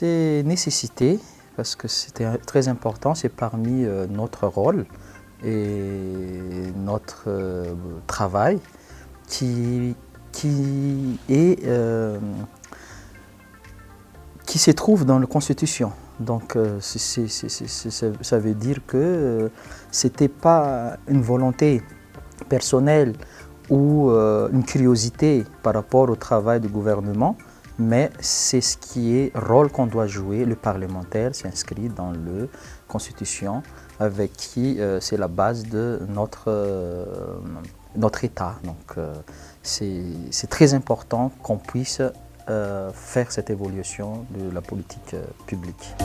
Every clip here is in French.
C'est nécessité parce que c'était très important, c'est parmi notre rôle et notre travail qui se trouve dans la Constitution. Donc ça veut dire que ce n'était pas une volonté personnelle ou une curiosité par rapport au travail du gouvernement, mais c'est ce qui est rôle qu'on doit jouer. Le parlementaire s'inscrit dans la Constitution avec qui c'est la base de notre État. Donc c'est très important qu'on puisse faire cette évolution de la politique publique.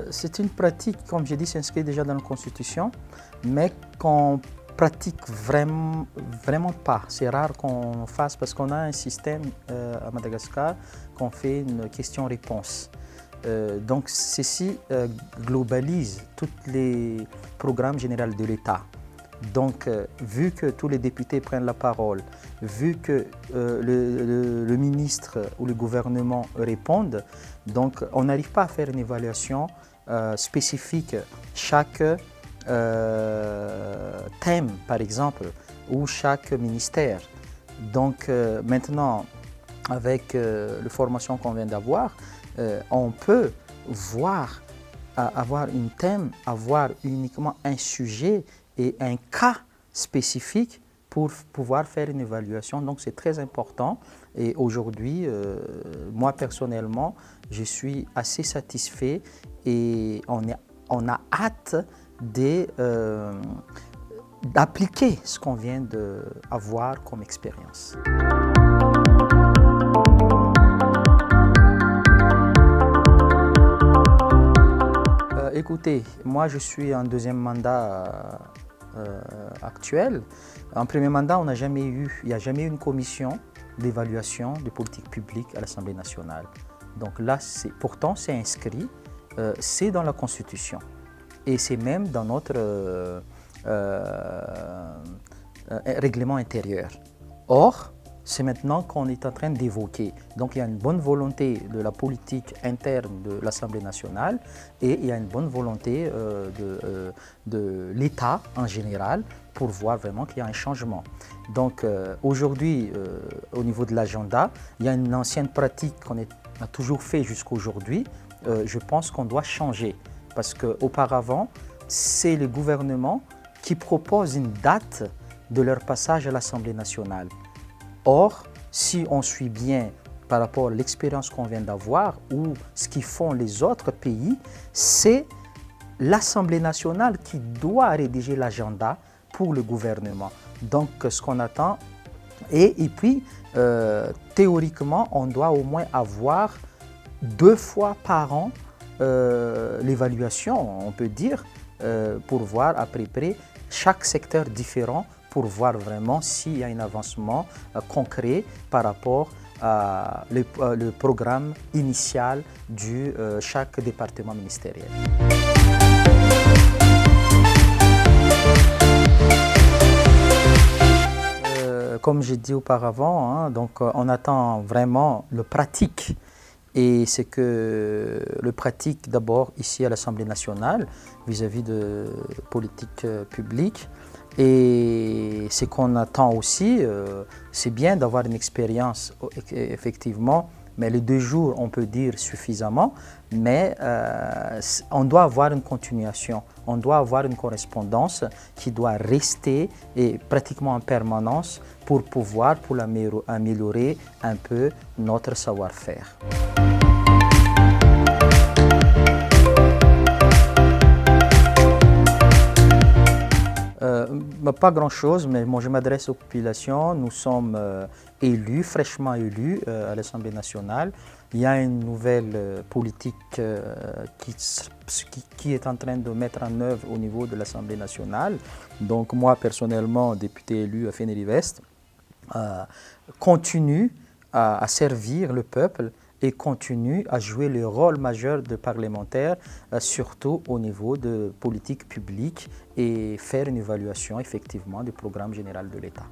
C'est une pratique, comme j'ai dit, s'inscrit déjà dans la Constitution, mais qu'on pratique vraiment pas. C'est rare qu'on fasse parce qu'on a un système à Madagascar qu'on fait une question-réponse. Donc ceci globalise tous les programmes généraux de l'État. Donc vu que tous les députés prennent la parole, vu que le ministre ou le gouvernement répondent, donc on n'arrive pas à faire une évaluation spécifique chaque thème par exemple ou chaque ministère. Donc maintenant avec la formation qu'on vient d'avoir, on peut voir, avoir un thème, avoir uniquement un sujet et un cas spécifique pour pouvoir faire une évaluation. Donc c'est très important et aujourd'hui, moi personnellement, je suis assez satisfait et on a hâte d'appliquer ce qu'on vient d'avoir comme expérience. Écoutez, moi je suis en deuxième mandat actuel. En premier mandat, il n'y a jamais eu une commission d'évaluation de politique publique à l'Assemblée nationale. Donc là, pourtant c'est inscrit, c'est dans la Constitution et c'est même dans notre règlement intérieur. Or, c'est maintenant qu'on est en train d'évoquer. Donc il y a une bonne volonté de la politique interne de l'Assemblée nationale et il y a une bonne volonté de l'État en général pour voir vraiment qu'il y a un changement. Donc aujourd'hui, au niveau de l'agenda, il y a une ancienne pratique qu'on a toujours fait jusqu'à aujourd'hui. Je pense qu'on doit changer parce qu'auparavant, c'est le gouvernement qui propose une date de leur passage à l'Assemblée nationale. Or, si on suit bien par rapport à l'expérience qu'on vient d'avoir ou ce qu'ils font les autres pays, c'est l'Assemblée nationale qui doit rédiger l'agenda pour le gouvernement. Donc, ce qu'on attend, et puis, théoriquement, on doit au moins avoir 2 fois par an l'évaluation, on peut dire, pour voir à peu près chaque secteur différent pour voir vraiment s'il y a un avancement concret par rapport à le programme initial de chaque département ministériel. Comme j'ai dit auparavant, donc on attend vraiment le pratique. Et c'est que le pratique d'abord ici à l'Assemblée nationale vis-à-vis de politique publique. Et ce qu'on attend aussi, c'est bien d'avoir une expérience effectivement, mais les 2 jours on peut dire suffisamment, mais on doit avoir une continuation, on doit avoir une correspondance qui doit rester et pratiquement en permanence pour améliorer un peu notre savoir-faire. Pas grand-chose, mais moi je m'adresse aux populations. Nous sommes élus, fraîchement élus à l'Assemblée nationale. Il y a une nouvelle politique qui est en train de mettre en œuvre au niveau de l'Assemblée nationale. Donc moi personnellement, député élu à Fénéry-Vest, continue à servir le peuple et continue à jouer le rôle majeur de parlementaire, surtout au niveau de politique publique et faire une évaluation effectivement du programme général de l'État.